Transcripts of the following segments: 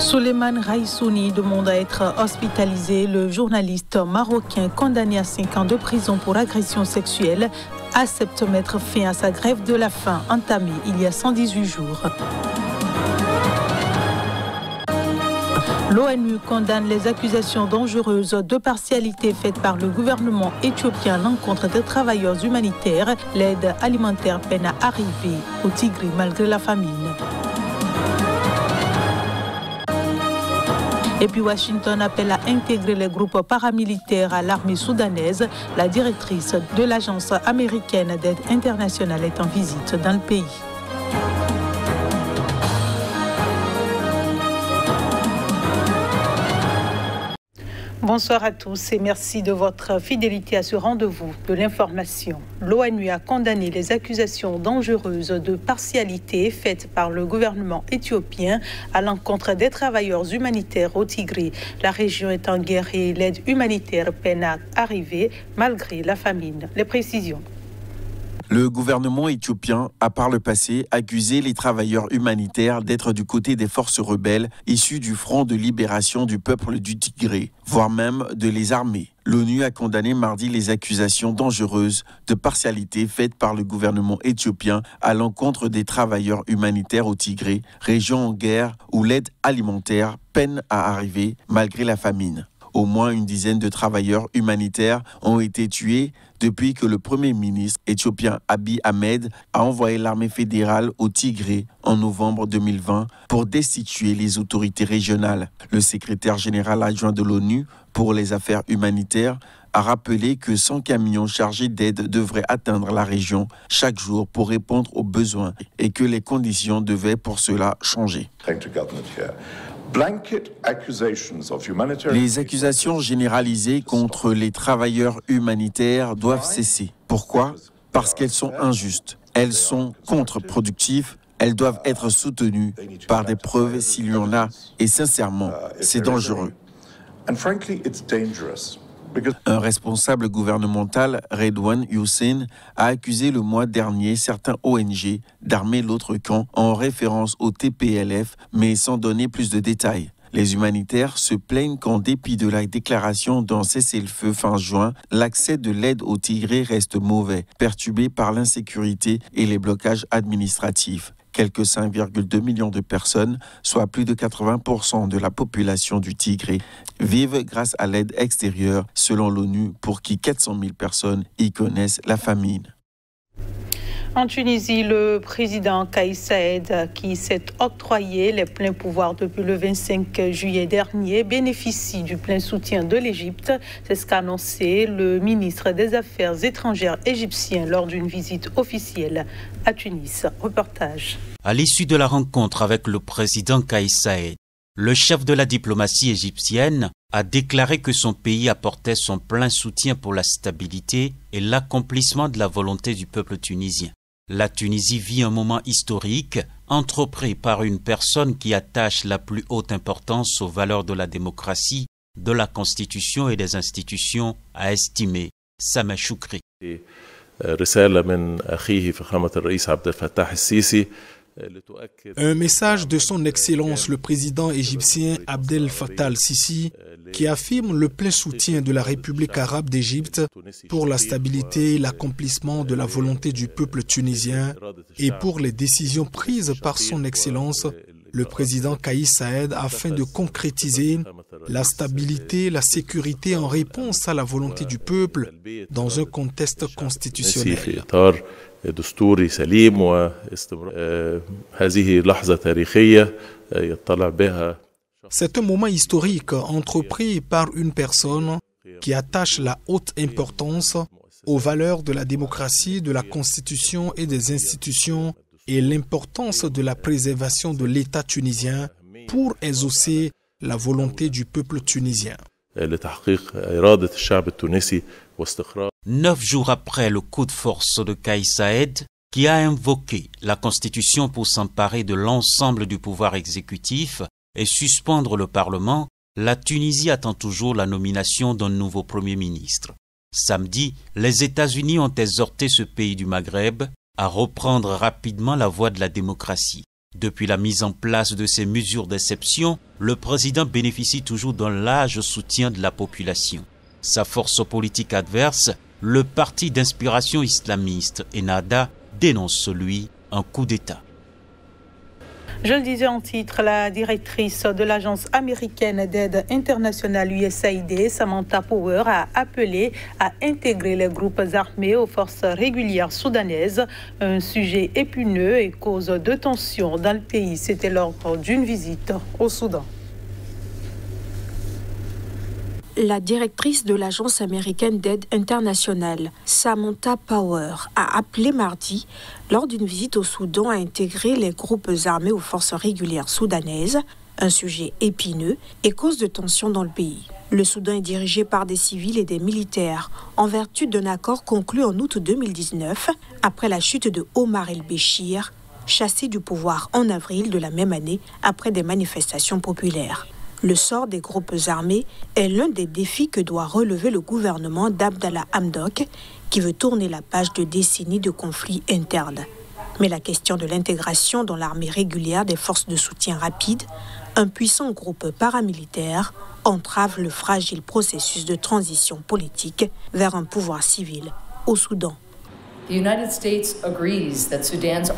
Souleymane Raïsouni demande à être hospitalisé. Le journaliste marocain condamné à 5 ans de prison pour agression sexuelle accepte mettre fin à sa grève de la faim entamée il y a 118 jours. L'ONU condamne les accusations dangereuses de partialité faites par le gouvernement éthiopien à l'encontre des travailleurs humanitaires. L'aide alimentaire peine à arriver au Tigré malgré la famine. Et puis Washington appelle à intégrer les groupes paramilitaires à l'armée soudanaise. La directrice de l'agence américaine d'aide internationale est en visite dans le pays. Bonsoir à tous et merci de votre fidélité à ce rendez-vous de l'information. L'ONU a condamné les accusations dangereuses de partialité faites par le gouvernement éthiopien à l'encontre des travailleurs humanitaires au Tigré. La région est en guerre et l'aide humanitaire peine à arriver malgré la famine. Les précisions. Le gouvernement éthiopien a par le passé accusé les travailleurs humanitaires d'être du côté des forces rebelles issues du Front de libération du peuple du Tigré, voire même de les armer. L'ONU a condamné mardi les accusations dangereuses de partialité faites par le gouvernement éthiopien à l'encontre des travailleurs humanitaires au Tigré, région en guerre où l'aide alimentaire peine à arriver malgré la famine. Au moins une dizaine de travailleurs humanitaires ont été tués depuis que le Premier ministre éthiopien Abiy Ahmed a envoyé l'armée fédérale au Tigré en novembre 2020 pour destituer les autorités régionales. Le secrétaire général adjoint de l'ONU pour les affaires humanitaires a rappelé que 100 camions chargés d'aide devraient atteindre la région chaque jour pour répondre aux besoins et que les conditions devaient pour cela changer. Les accusations généralisées contre les travailleurs humanitaires doivent cesser. Pourquoi ? Parce qu'elles sont injustes, elles sont contre-productives, elles doivent être soutenues par des preuves s'il y en a, et sincèrement, c'est dangereux. Un responsable gouvernemental, Redouane Hussein, a accusé le mois dernier certains ONG d'armer l'autre camp en référence au TPLF, mais sans donner plus de détails. Les humanitaires se plaignent qu'en dépit de la déclaration d'un cessez-le-feu fin juin, l'accès de l'aide au Tigré reste mauvais, perturbé par l'insécurité et les blocages administratifs. Quelques 5,2 millions de personnes, soit plus de 80% de la population du Tigré, vivent grâce à l'aide extérieure, selon l'ONU, pour qui 400 000 personnes y connaissent la famine. En Tunisie, le président Kais Saied, qui s'est octroyé les pleins pouvoirs depuis le 25 juillet dernier, bénéficie du plein soutien de l'Égypte. C'est ce qu'a annoncé le ministre des Affaires étrangères égyptien lors d'une visite officielle à Tunis. Reportage. À l'issue de la rencontre avec le président Kais Saied, le chef de la diplomatie égyptienne a déclaré que son pays apportait son plein soutien pour la stabilité et l'accomplissement de la volonté du peuple tunisien. La Tunisie vit un moment historique entrepris par une personne qui attache la plus haute importance aux valeurs de la démocratie, de la Constitution et des institutions, a estimé Sameh Choukri. Un message de son Excellence le président égyptien Abdel Fattah al-Sisi qui affirme le plein soutien de la République arabe d'Égypte pour la stabilité et l'accomplissement de la volonté du peuple tunisien et pour les décisions prises par son Excellence le président Kais Saied afin de concrétiser la stabilité, la sécurité en réponse à la volonté du peuple dans un contexte constitutionnel. دستوري سليم وهذه لحظة تاريخية يطلع بها. C'est un moment historique entrepris par une personne qui attache la haute importance aux valeurs de la démocratie, de la Constitution et des institutions et l'importance de la préservation de l'État tunisien pour exaucer la volonté du peuple tunisien. 9 jours après le coup de force de Kais Saied, qui a invoqué la Constitution pour s'emparer de l'ensemble du pouvoir exécutif et suspendre le Parlement, la Tunisie attend toujours la nomination d'un nouveau Premier ministre. Samedi, les États-Unis ont exhorté ce pays du Maghreb à reprendre rapidement la voie de la démocratie. Depuis la mise en place de ces mesures d'exception, le président bénéficie toujours d'un large soutien de la population. Sa force politique adverse, le parti d'inspiration islamiste Ennahda, dénonce lui un coup d'État. Je le disais en titre, la directrice de l'agence américaine d'aide internationale USAID, Samantha Power, a appelé à intégrer les groupes armés aux forces régulières soudanaises, un sujet épineux et cause de tensions dans le pays. C'était lors d'une visite au Soudan. La directrice de l'agence américaine d'aide internationale, Samantha Power, a appelé mardi, lors d'une visite au Soudan, à intégrer les groupes armés aux forces régulières soudanaises, un sujet épineux et cause de tensions dans le pays. Le Soudan est dirigé par des civils et des militaires, en vertu d'un accord conclu en août 2019, après la chute de Omar el-Béchir, chassé du pouvoir en avril de la même année après des manifestations populaires. Le sort des groupes armés est l'un des défis que doit relever le gouvernement d'Abdallah Hamdok, qui veut tourner la page de décennies de conflits internes. Mais la question de l'intégration dans l'armée régulière des forces de soutien rapide, un puissant groupe paramilitaire, entrave le fragile processus de transition politique vers un pouvoir civil au Soudan.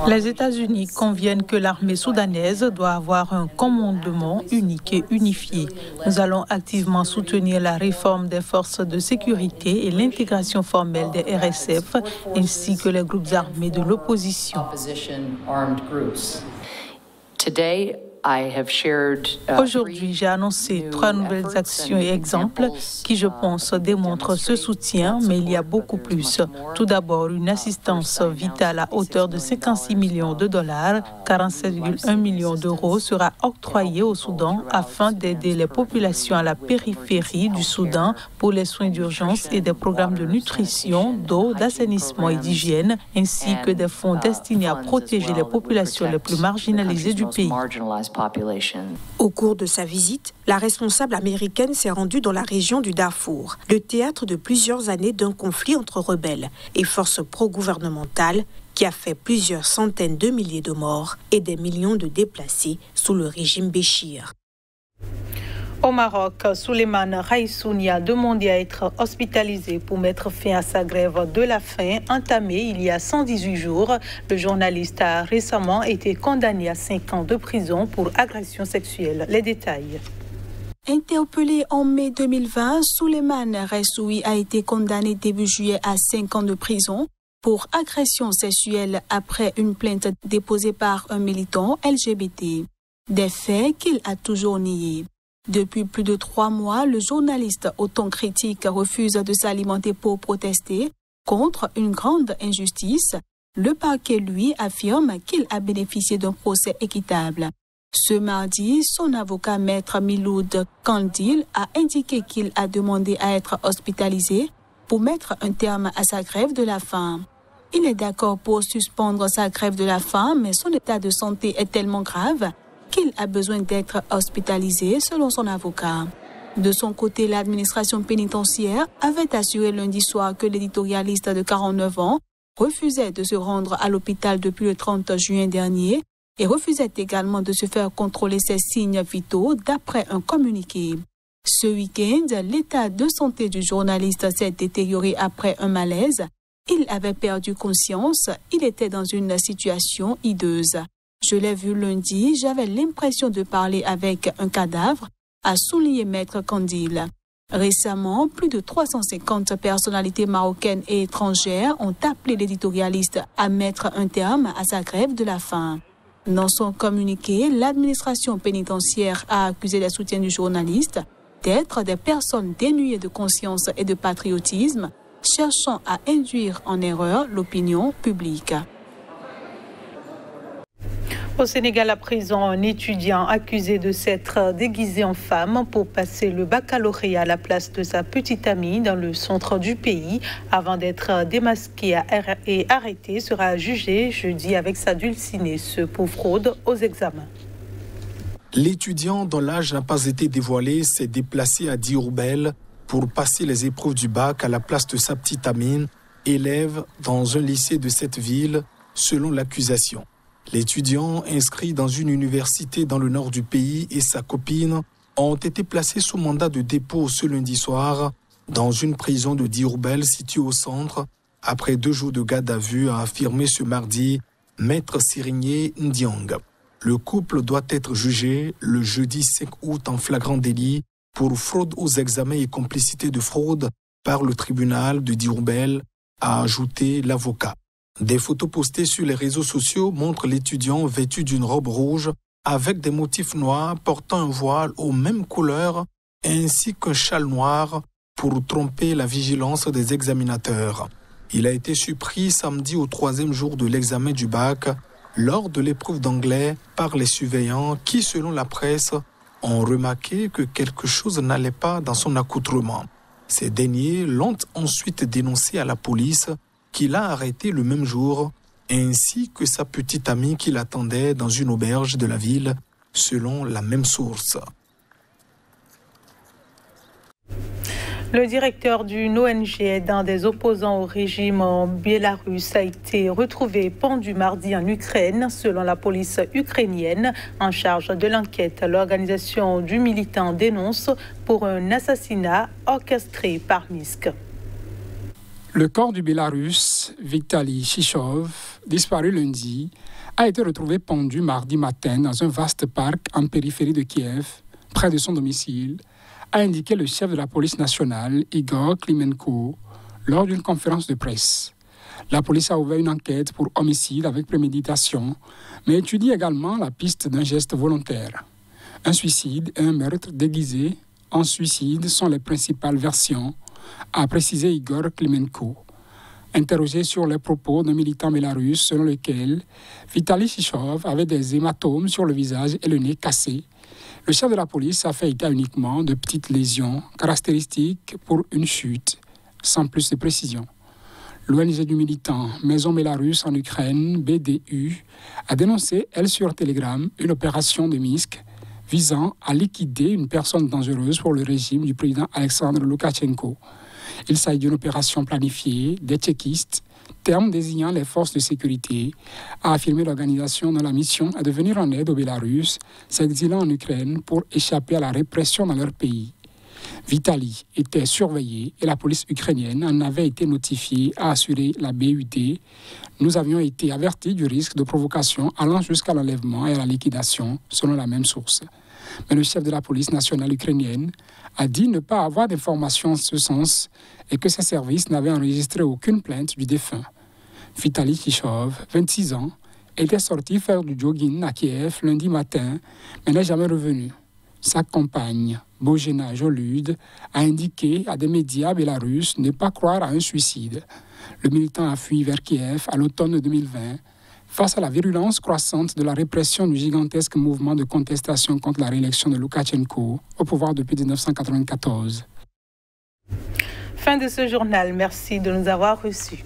Les États-Unis conviennent que l'armée soudanaise doit avoir un commandement unique et unifié. Nous allons activement soutenir la réforme des forces de sécurité et l'intégration formelle des RSF, ainsi que les groupes armés de l'opposition. Aujourd'hui, j'ai annoncé 3 nouvelles actions et exemples qui, je pense, démontrent ce soutien, mais il y a beaucoup plus. Tout d'abord, une assistance vitale à hauteur de 56 millions de dollars, 47,1 millions d'euros sera octroyée au Soudan afin d'aider les populations à la périphérie du Soudan pour les soins d'urgence et des programmes de nutrition, d'eau, d'assainissement et d'hygiène, ainsi que des fonds destinés à protéger les populations les plus marginalisées du pays. Au cours de sa visite, la responsable américaine s'est rendue dans la région du Darfour, le théâtre de plusieurs années d'un conflit entre rebelles et forces pro-gouvernementales qui a fait plusieurs centaines de milliers de morts et des millions de déplacés sous le régime Béchir. Au Maroc, Souleymane Raissouni a demandé à être hospitalisé pour mettre fin à sa grève de la faim entamée il y a 118 jours. Le journaliste a récemment été condamné à 5 ans de prison pour agression sexuelle. Les détails. Interpellé en mai 2020, Souleymane Raissouni a été condamné début juillet à 5 ans de prison pour agression sexuelle après une plainte déposée par un militant LGBT. Des faits qu'il a toujours niés. Depuis plus de 3 mois, le journaliste au ton critique refuse de s'alimenter pour protester contre une grande injustice. Le parquet, lui, affirme qu'il a bénéficié d'un procès équitable. Ce mardi, son avocat, maître Miloud Kandil, a indiqué qu'il a demandé à être hospitalisé pour mettre un terme à sa grève de la faim. Il est d'accord pour suspendre sa grève de la faim, mais son état de santé est tellement grave qu'il a besoin d'être hospitalisé, selon son avocat. De son côté, l'administration pénitentiaire avait assuré lundi soir que l'éditorialiste de 49 ans refusait de se rendre à l'hôpital depuis le 30 juin dernier et refusait également de se faire contrôler ses signes vitaux d'après un communiqué. Ce week-end, l'état de santé du journaliste s'est détérioré après un malaise. Il avait perdu conscience, il était dans une situation hideuse. Je l'ai vu lundi, j'avais l'impression de parler avec un cadavre, a souligné maître Kandil. Récemment, plus de 350 personnalités marocaines et étrangères ont appelé l'éditorialiste à mettre un terme à sa grève de la faim. Dans son communiqué, l'administration pénitentiaire a accusé les soutiens du journaliste d'être des personnes dénuées de conscience et de patriotisme, cherchant à induire en erreur l'opinion publique. Au Sénégal, à présent, un étudiant accusé de s'être déguisé en femme pour passer le baccalauréat à la place de sa petite amie dans le centre du pays, avant d'être démasqué et arrêté, sera jugé jeudi avec sa dulcinée pour fraude aux examens. L'étudiant dont l'âge n'a pas été dévoilé s'est déplacé à Diourbel pour passer les épreuves du bac à la place de sa petite amie, élève dans un lycée de cette ville, selon l'accusation. L'étudiant inscrit dans une université dans le nord du pays et sa copine ont été placés sous mandat de dépôt ce lundi soir dans une prison de Diourbel située au centre, après 2 jours de garde à vue, a affirmé ce mardi Maître Sirigné Ndiang. Le couple doit être jugé le jeudi 5 août en flagrant délit pour fraude aux examens et complicité de fraude par le tribunal de Diourbel, a ajouté l'avocat. Des photos postées sur les réseaux sociaux montrent l'étudiant vêtu d'une robe rouge avec des motifs noirs portant un voile aux mêmes couleurs ainsi qu'un châle noir pour tromper la vigilance des examinateurs. Il a été surpris samedi au 3e jour de l'examen du bac lors de l'épreuve d'anglais par les surveillants qui, selon la presse, ont remarqué que quelque chose n'allait pas dans son accoutrement. Ces derniers l'ont ensuite dénoncé à la police qui l'a arrêté le même jour, ainsi que sa petite amie qui l'attendait dans une auberge de la ville, selon la même source. Le directeur d'une ONG aidant des opposants au régime en Biélorusse a été retrouvé pendu mardi en Ukraine, selon la police ukrainienne. En charge de l'enquête, l'organisation du militant dénonce pour un assassinat orchestré par Minsk. Le corps du Bélarus, Vitaly Chichov, disparu lundi, a été retrouvé pendu mardi matin dans un vaste parc en périphérie de Kiev, près de son domicile, a indiqué le chef de la police nationale, Igor Klimenko, lors d'une conférence de presse. La police a ouvert une enquête pour homicide avec préméditation, mais étudie également la piste d'un geste volontaire. Un suicide et un meurtre déguisé en suicide sont les principales versions, a précisé Igor Klimenko. Interrogé sur les propos d'un militant bélarusse selon lequel Vitaly Chichov avait des hématomes sur le visage et le nez cassé, le chef de la police a fait état uniquement de petites lésions caractéristiques pour une chute, sans plus de précision. L'ONG du militant Maison Bélarusse en Ukraine, BDU, a dénoncé, elle, sur Telegram, une opération de Minsk visant à liquider une personne dangereuse pour le régime du président Alexandre Loukachenko. Il s'agit d'une opération planifiée des tchéquistes, terme désignant les forces de sécurité, a affirmé l'organisation dont la mission est de venir en aide aux Bélarusses s'exilant en Ukraine pour échapper à la répression dans leur pays. Vitaly était surveillé et la police ukrainienne en avait été notifiée, a assuré la BUD. Nous avions été avertis du risque de provocation allant jusqu'à l'enlèvement et à la liquidation, selon la même source. Mais le chef de la police nationale ukrainienne a dit ne pas avoir d'informations en ce sens et que ses services n'avaient enregistré aucune plainte du défunt. Vitaly Chichov, 26 ans, était sorti faire du jogging à Kiev lundi matin, mais n'est jamais revenu. Sa compagne, Bojena Jolude, a indiqué à des médias bélarusses ne pas croire à un suicide. Le militant a fui vers Kiev à l'automne 2020, face à la virulence croissante de la répression du gigantesque mouvement de contestation contre la réélection de Loukachenko au pouvoir depuis 1994. Fin de ce journal. Merci de nous avoir reçus.